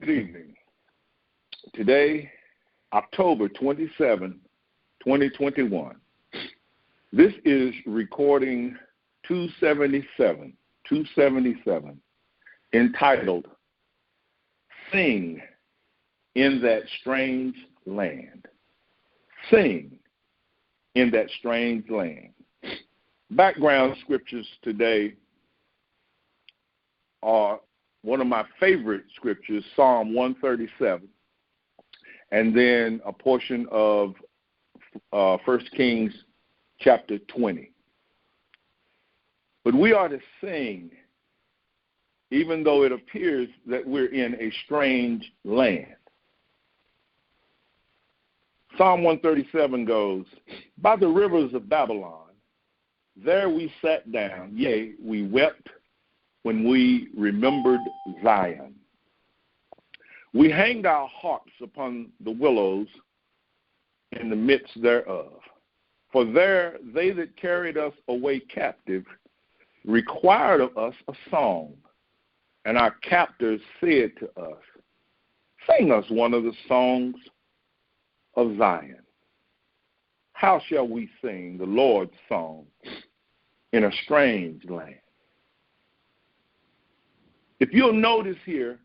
Good evening. Today, October 27, 2021. This is recording 277, entitled Sing in That Strange Land. Sing in That Strange Land. Background scriptures today are one of my favorite scriptures, Psalm 137, and then a portion of 1 Kings chapter 20. But we are to sing, even though it appears that we're in a strange land. Psalm 137 goes, "By the rivers of Babylon, there we sat down, yea, we wept when we remembered Zion. We hanged our harps upon the willows in the midst thereof. For there they that carried us away captive required of us a song, and our captors said to us, Sing us one of the songs of Zion. How shall we sing the Lord's song in a strange land?" If you'll notice here,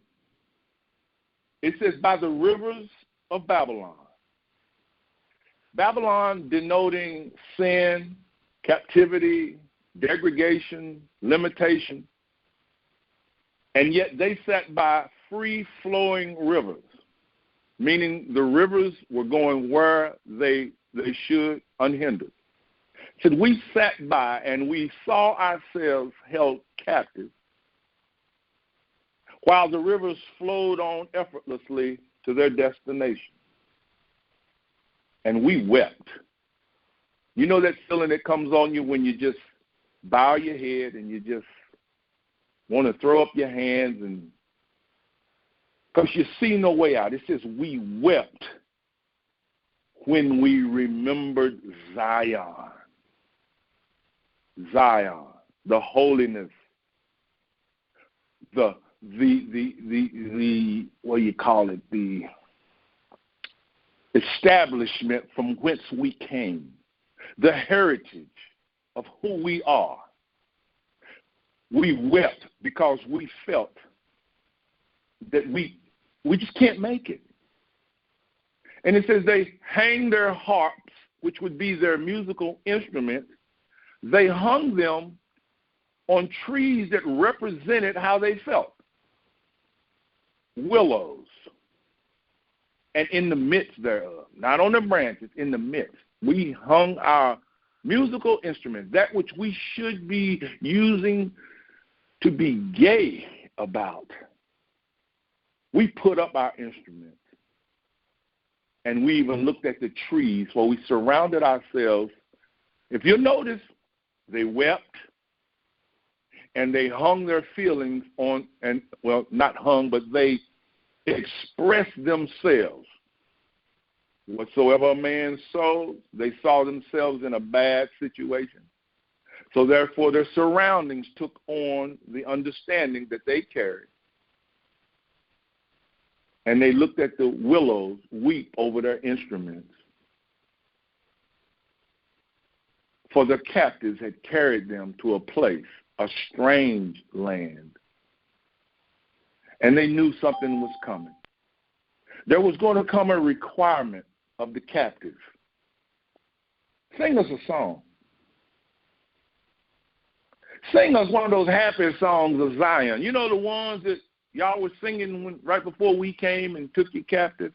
it says, by the rivers of Babylon. Babylon denoting sin, captivity, degradation, limitation, and yet they sat by free-flowing rivers, meaning the rivers were going where they should unhindered. It said, we sat by and we saw ourselves held captive, while the rivers flowed on effortlessly to their destination. And we wept. You know that feeling that comes on you when you just bow your head and you just want to throw up your hands, and because you see no way out. It says we wept when we remembered Zion. Zion, the holiness, the what do you call it, the establishment from whence we came, the heritage of who we are. We wept because we felt that we just can't make it. And it says they hang their harps, which would be their musical instruments, they hung them on trees that represented how they felt. Willows, and in the midst thereof, not on the branches, in the midst, we hung our musical instrument, that which we should be using to be gay about. We put up our instruments, and we even looked at the trees where we surrounded ourselves. If you'll notice, they wept, and they hung their feelings on, and well, not hung, but they expressed themselves. Whatsoever a man sows, they saw themselves in a bad situation. So therefore, their surroundings took on the understanding that they carried. And they looked at the willows weep over their instruments. For the captives had carried them to a place, a strange land. And they knew something was coming. There was going to come a requirement of the captive. Sing us a song. Sing us one of those happy songs of Zion. You know the ones that y'all were singing right before we came and took you captive?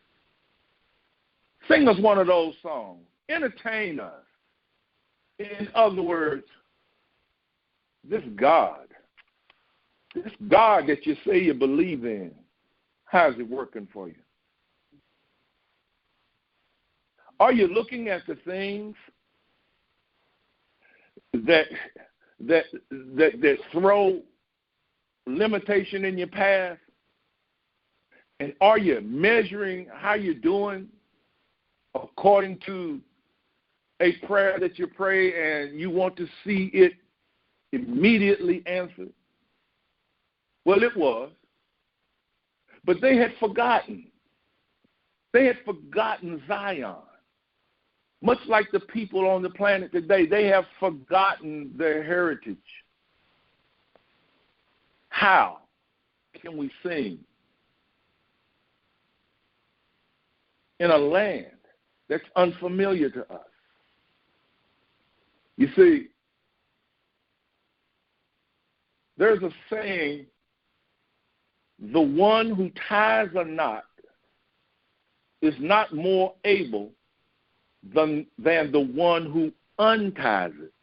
Sing us one of those songs. Entertain us. In other words, this God that you say you believe in, how's it working for you? Are you looking at the things that throw limitation in your path? And are you measuring how you're doing according to a prayer that you pray and you want to see it immediately answered? Well, it was. But they had forgotten. They had forgotten Zion. Much like the people on the planet today, they have forgotten their heritage. How can we sing in a land that's unfamiliar to us? You see, there's a saying, the one who ties a knot is not more able than the one who unties it.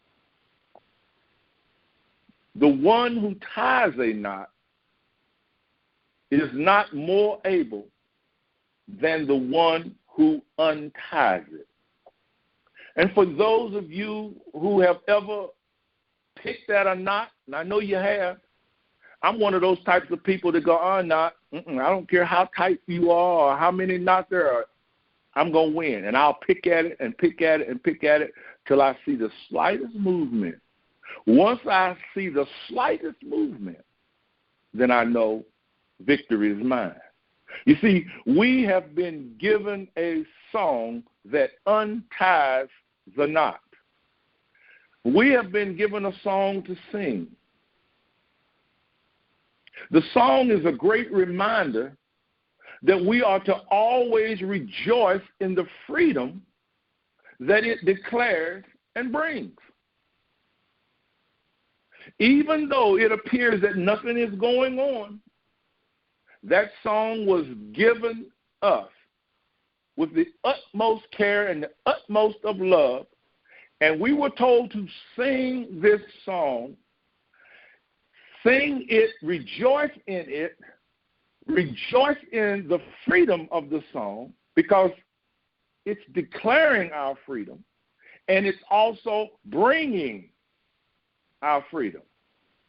The one who ties a knot is not more able than the one who unties it. And for those of you who have ever picked at a knot, and I know you have, I'm one of those types of people that go, knot. I don't care how tight you are or how many knots there are. I'm going to win. And I'll pick at it and pick at it and pick at it till I see the slightest movement. Once I see the slightest movement, then I know victory is mine. You see, we have been given a song that unties the knot. We have been given a song to sing. The song is a great reminder that we are to always rejoice in the freedom that it declares and brings. Even though it appears that nothing is going on, that song was given us with the utmost care and the utmost of love, and we were told to sing this song. Sing it, rejoice in it, rejoice in the freedom of the song, because it's declaring our freedom, and it's also bringing our freedom.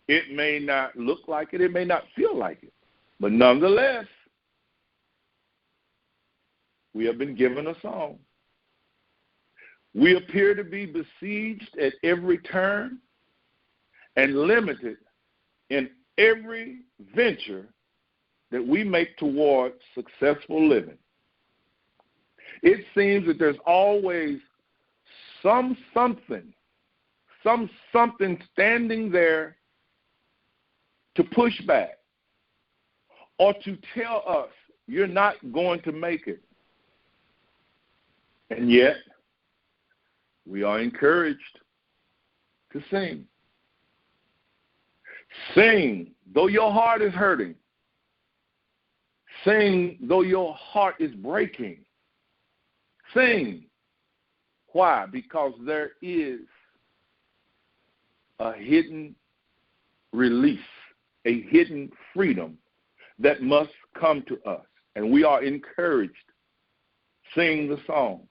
It may not look like it, it may not feel like it, but nonetheless, we have been given a song. We appear to be besieged at every turn and limited in every venture that we make towards successful living. It seems that there's always something standing there to push back or to tell us you're not going to make it. And yet, we are encouraged to sing. Sing, though your heart is hurting. Sing, though your heart is breaking. Sing. Why? Because there is a hidden release, a hidden freedom that must come to us. And we are encouraged. Sing the song.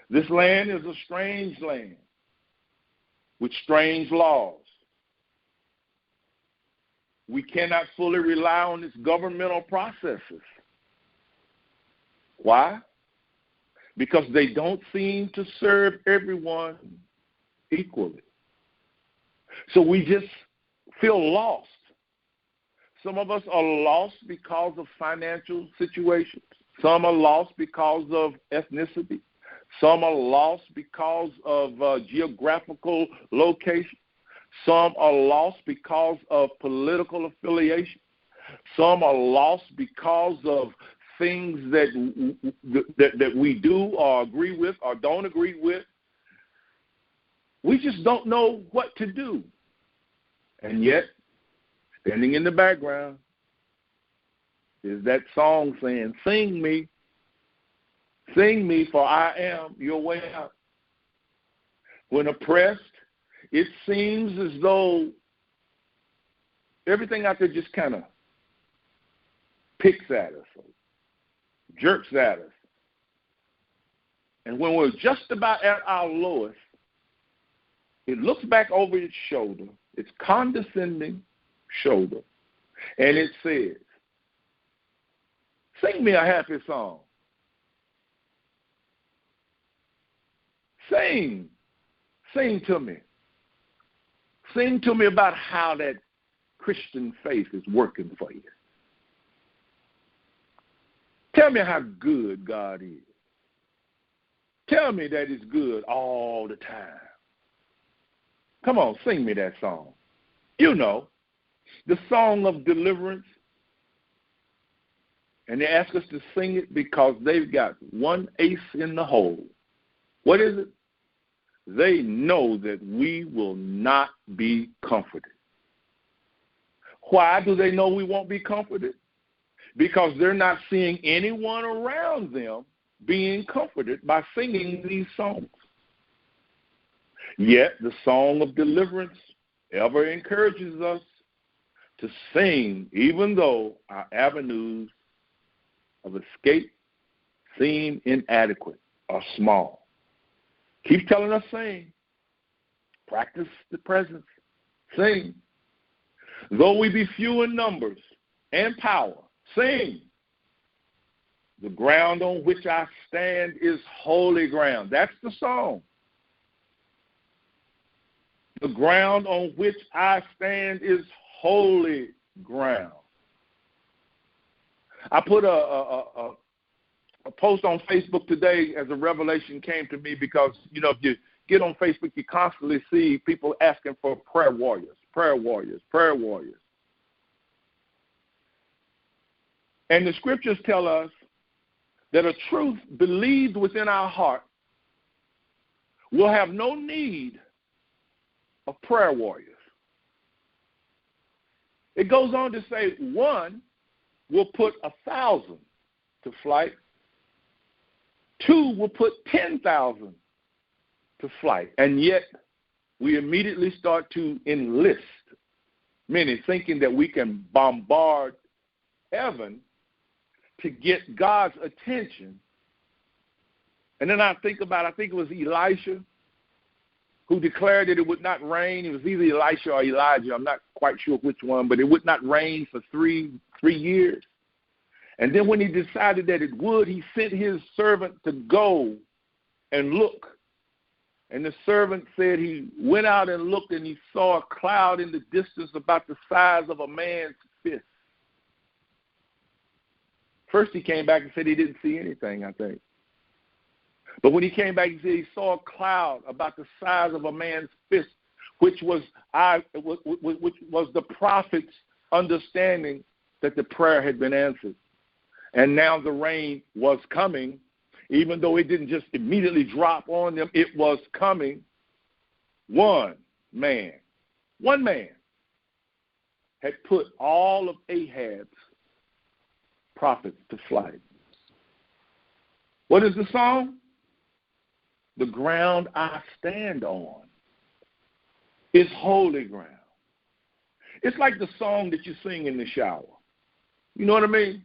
This land is a strange land with strange laws. We cannot fully rely on its governmental processes. Why? Because they don't seem to serve everyone equally. So we just feel lost. Some of us are lost because of financial situations. Some are lost because of ethnicity. Some are lost because of geographical location. Some are lost because of political affiliation. Some are lost because of things that we do or agree with or don't agree with. We just don't know what to do. And yet, standing in the background is that song saying, sing me, for I am your way out. When oppressed, it seems as though everything out there just kind of picks at us, or jerks at us. And when we're just about at our lowest, it looks back over its shoulder, its condescending shoulder, and it says, sing me a happy song. Sing to me. Sing to me about how that Christian faith is working for you. Tell me how good God is. Tell me that it's good all the time. Come on, sing me that song. You know, the song of deliverance. And they ask us to sing it because they've got one ace in the hole. What is it? They know that we will not be comforted. Why do they know we won't be comforted? Because they're not seeing anyone around them being comforted by singing these songs. Yet the song of deliverance ever encourages us to sing even though our avenues of escape seem inadequate or small. Keep telling us sing. Practice the presence. Sing. Though we be few in numbers and power, sing. The ground on which I stand is holy ground. That's the song. The ground on which I stand is holy ground. I put a post on Facebook today as a revelation came to me because, you know, if you get on Facebook, you constantly see people asking for prayer warriors, prayer warriors, prayer warriors. And the scriptures tell us that a truth believed within our heart will have no need of prayer warriors. It goes on to say one will put 1,000 to flight. Two will put 10,000 to flight. And yet we immediately start to enlist, meaning thinking that we can bombard heaven to get God's attention. And then I think it was Elisha who declared that it would not rain. It was either Elisha or Elijah. I'm not quite sure which one, but it would not rain for three years. And then when he decided that it would, he sent his servant to go and look. And the servant said he went out and looked, and he saw a cloud in the distance about the size of a man's fist. First he came back and said he didn't see anything, I think. But when he came back, he said he saw a cloud about the size of a man's fist, which was the prophet's understanding that the prayer had been answered. And now the rain was coming, even though it didn't just immediately drop on them, it was coming. One man had put all of Ahab's prophets to flight. What is the song? The ground I stand on is holy ground. It's like the song that you sing in the shower. You know what I mean?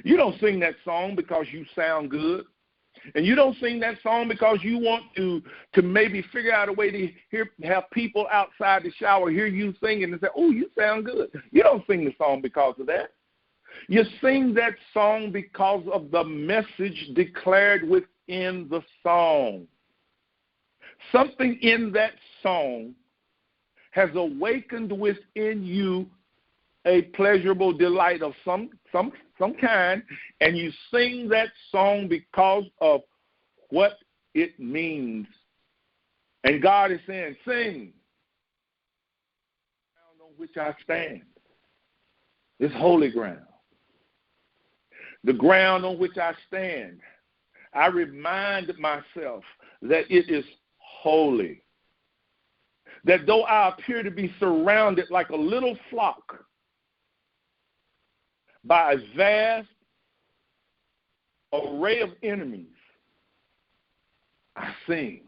You don't sing that song because you sound good. And you don't sing that song because you want to maybe figure out a way to have people outside the shower hear you singing and say, oh, you sound good. You don't sing the song because of that. You sing that song because of the message declared within the song. Something in that song has awakened within you a pleasurable delight of some kind, and you sing that song because of what it means. And God is saying, sing. The ground on which I stand is holy ground. The ground on which I stand, I remind myself that it is holy. That though I appear to be surrounded like a little flock by a vast array of enemies, I sing.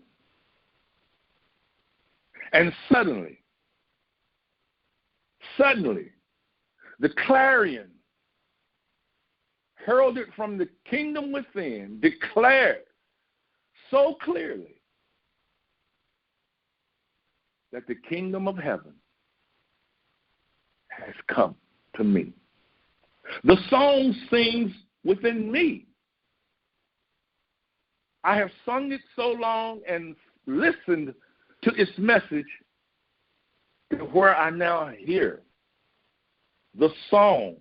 And suddenly, the clarion heralded from the kingdom within declared so clearly that the kingdom of heaven has come to me. The song sings within me. I have sung it so long and listened to its message to where I now hear the song,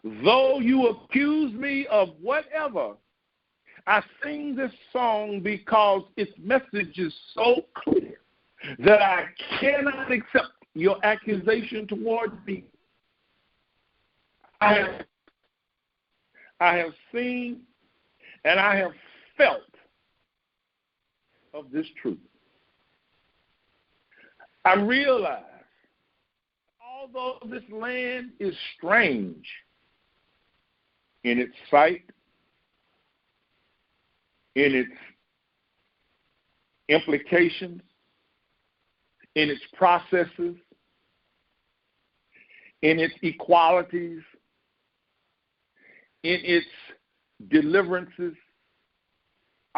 Though you accuse me of whatever, I sing this song because its message is so clear that I cannot accept your accusation towards me. I have seen and I have felt of this truth. I realize, although this land is strange in its sight, in its implications, in its processes, in its equalities, in its deliverances,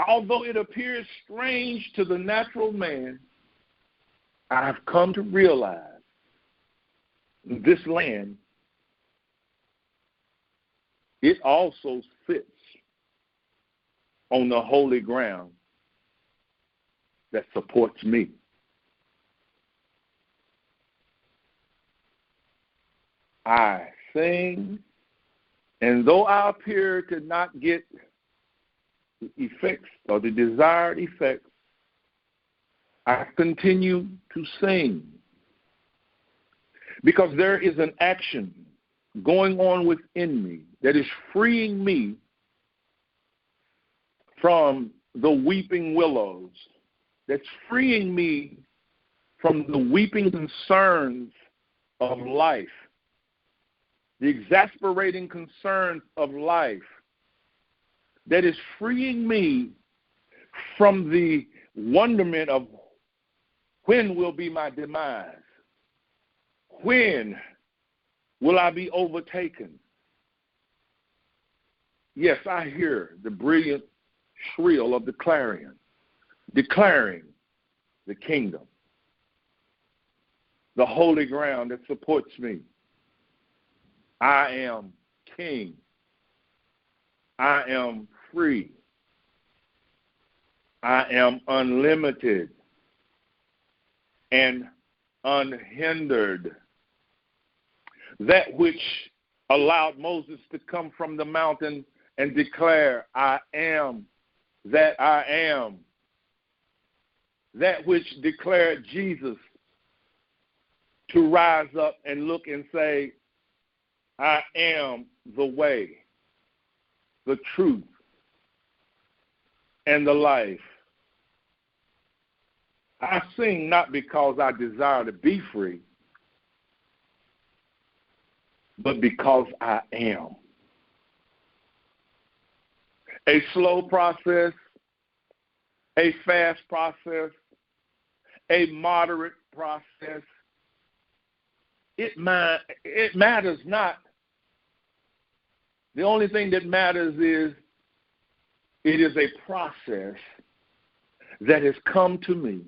although it appears strange to the natural man, I have come to realize this land, it also sits on the holy ground that supports me. I sing, and though I appear to not get the effects or the desired effects, I continue to sing because there is an action going on within me that is freeing me from the weeping willows, that's freeing me from the weeping concerns of life, the exasperating concerns of life, that is freeing me from the wonderment of when will be my demise? When will I be overtaken? Yes, I hear the brilliant shrill of the clarion, declaring the kingdom, the holy ground that supports me. I am king. I am free. I am unlimited and unhindered. That which allowed Moses to come from the mountain and declare, I am that I am. That which declared Jesus to rise up and look and say, I am the way, the truth, and the life. I sing not because I desire to be free, but because I am. A slow process, a fast process, a moderate process, it matters not. The only thing that matters is it is a process that has come to me,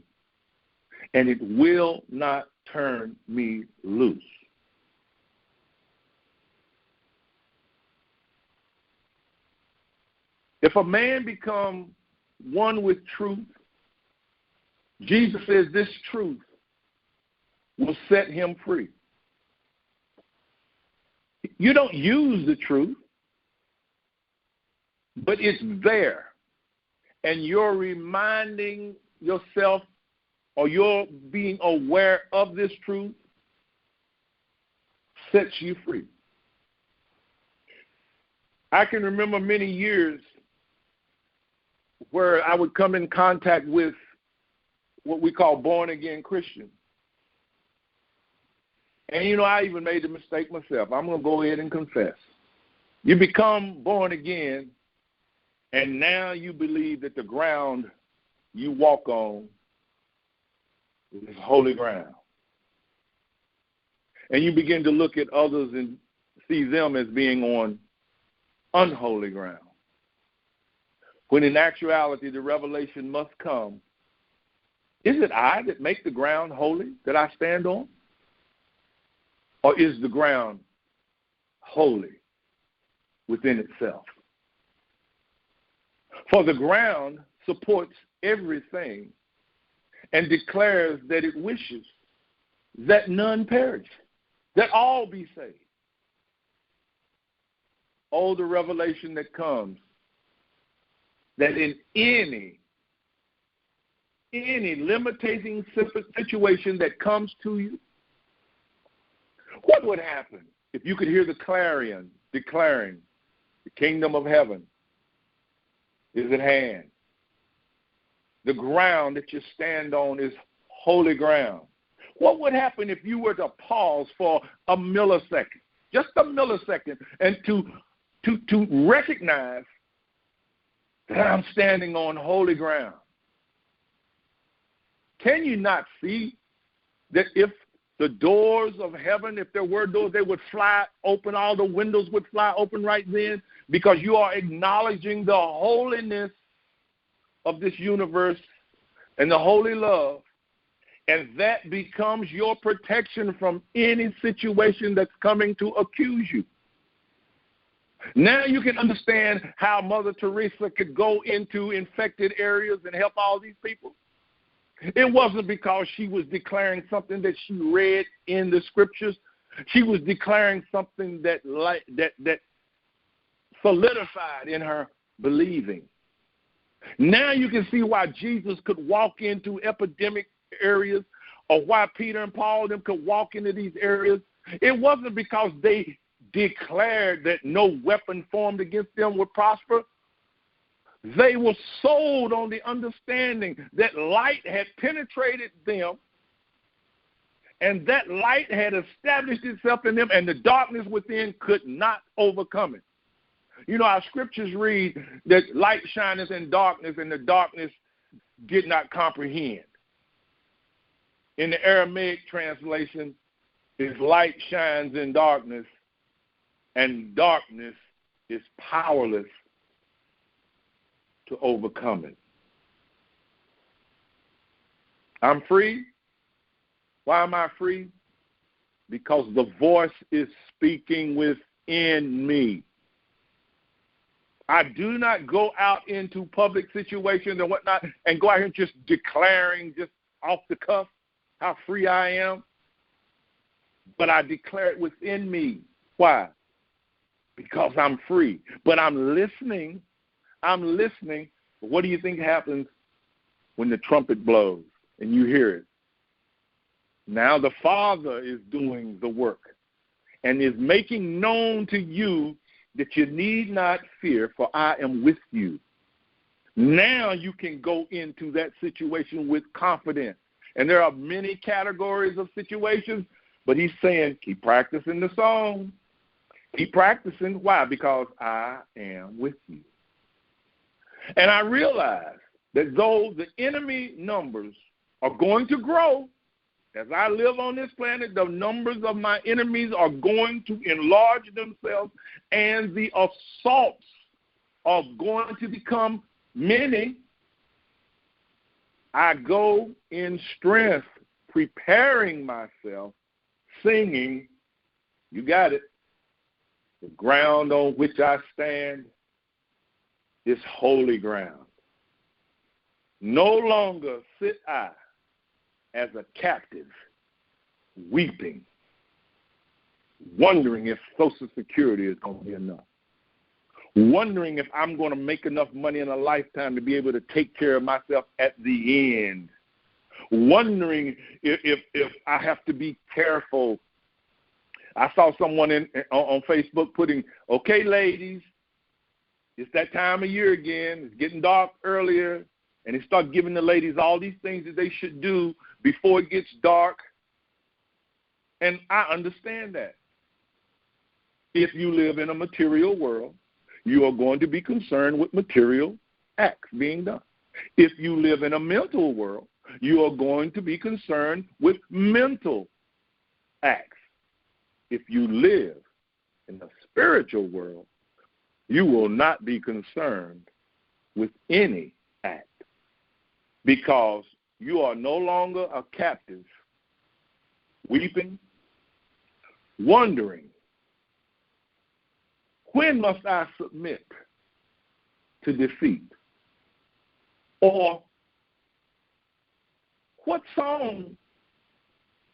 and it will not turn me loose. If a man become one with truth, Jesus says this truth will set him free. You don't use the truth, but it's there. And you're reminding yourself, or you're being aware of this truth, sets you free. I can remember many years where I would come in contact with what we call born-again Christians. And, I even made the mistake myself. I'm going to go ahead and confess. You become born again, and now you believe that the ground you walk on is holy ground. And you begin to look at others and see them as being on unholy ground. When in actuality, the revelation must come. Is it I that make the ground holy that I stand on? Or is the ground holy within itself? For the ground supports everything and declares that it wishes that none perish, that all be saved. Oh, the revelation that comes that in any limiting situation that comes to you, what would happen if you could hear the clarion declaring the kingdom of heaven is at hand? The ground that you stand on is holy ground. What would happen if you were to pause for a millisecond, just a millisecond, and to recognize that I'm standing on holy ground? Can you not see that if the doors of heaven, if there were doors, they would fly open, all the windows would fly open right then, because you are acknowledging the holiness of this universe and the holy love, and that becomes your protection from any situation that's coming to accuse you. Now you can understand how Mother Teresa could go into infected areas and help all these people. It wasn't because she was declaring something that she read in the scriptures. She was declaring something that solidified in her believing. Now you can see why Jesus could walk into epidemic areas, or why Peter and Paul them could walk into these areas. It wasn't because they declared that no weapon formed against them would prosper. They were sold on the understanding that light had penetrated them, and that light had established itself in them, and the darkness within could not overcome it. You know, our scriptures read that light shineth in darkness, and the darkness did not comprehend. In the Aramaic translation, is light shines in darkness, and darkness is powerless to overcome it. I'm free. Why am I free? Because the voice is speaking within me. I do not go out into public situations and whatnot and go out here just declaring just off the cuff how free I am. But I declare it within me. Why? Because I'm free. But I'm listening. What do you think happens when the trumpet blows and you hear it? Now the Father is doing the work and is making known to you that you need not fear, for I am with you. Now you can go into that situation with confidence. And there are many categories of situations, but he's saying, keep practicing the song. Keep practicing. Why? Because I am with you. And I realize that though the enemy numbers are going to grow, as I live on this planet, the numbers of my enemies are going to enlarge themselves, and the assaults are going to become many. I go in strength, preparing myself, singing, you got it, the ground on which I stand is holy ground. No longer sit I as a captive, weeping, wondering if Social Security is going to be enough, wondering if I'm going to make enough money in a lifetime to be able to take care of myself at the end, wondering if I have to be careful. I saw someone on Facebook putting, okay, ladies, it's that time of year again. It's getting dark earlier. And they start giving the ladies all these things that they should do before it gets dark. And I understand that. If you live in a material world, you are going to be concerned with material acts being done. If you live in a mental world, you are going to be concerned with mental acts. If you live in the spiritual world, you will not be concerned with any act, because you are no longer a captive, weeping, wondering, when must I submit to defeat? Or what song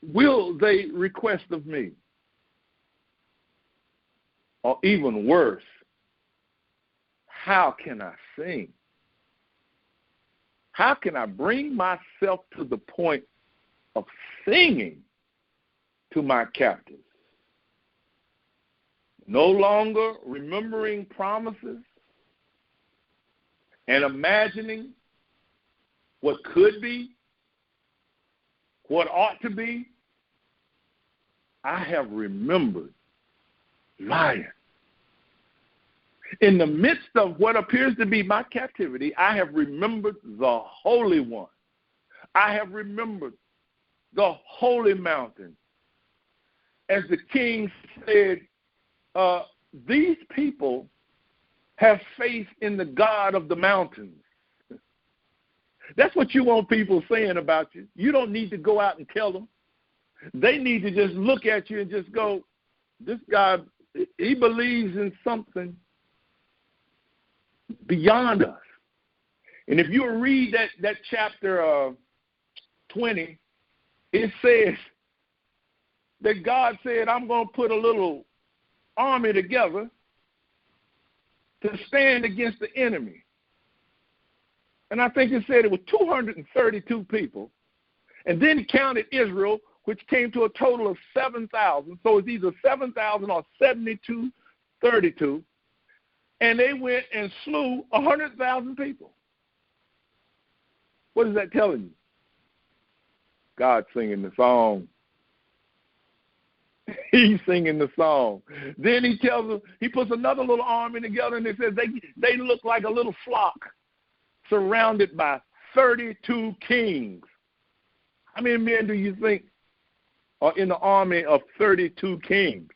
will they request of me? Or even worse, how can I sing? How can I bring myself to the point of singing to my captives? No longer remembering promises and imagining what could be, what ought to be. I have remembered Zion. In the midst of what appears to be my captivity, I have remembered the Holy One. I have remembered the holy mountain. As the king said, these people have faith in the God of the mountains. That's what you want people saying about you. You don't need to go out and tell them. They need to just look at you and just go, this guy, he believes in something beyond us. And if you read that chapter 20, it says that God said, I'm going to put a little army together to stand against the enemy. And I think it said it was 232 people. And then he counted Israel, which came to a total of 7,000. So it's either 7,000 or 7,232. And they went and slew 100,000 people. What is that telling you? God singing the song. He's singing the song. Then he tells them, he puts another little army together, and it says they look like a little flock surrounded by 32 kings. How many men do you think are in the army of 32 kings?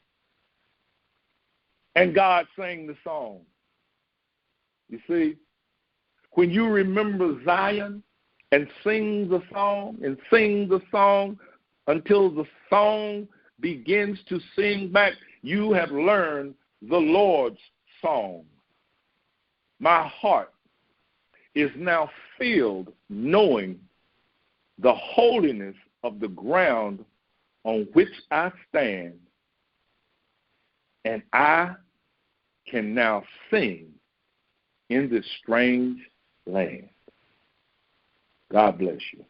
And God sang the song. You see, when you remember Zion and sing the song until the song begins to sing back, you have learned the Lord's song. My heart is now filled knowing the holiness of the ground on which I stand, and I can now sing in this strange land. God bless you.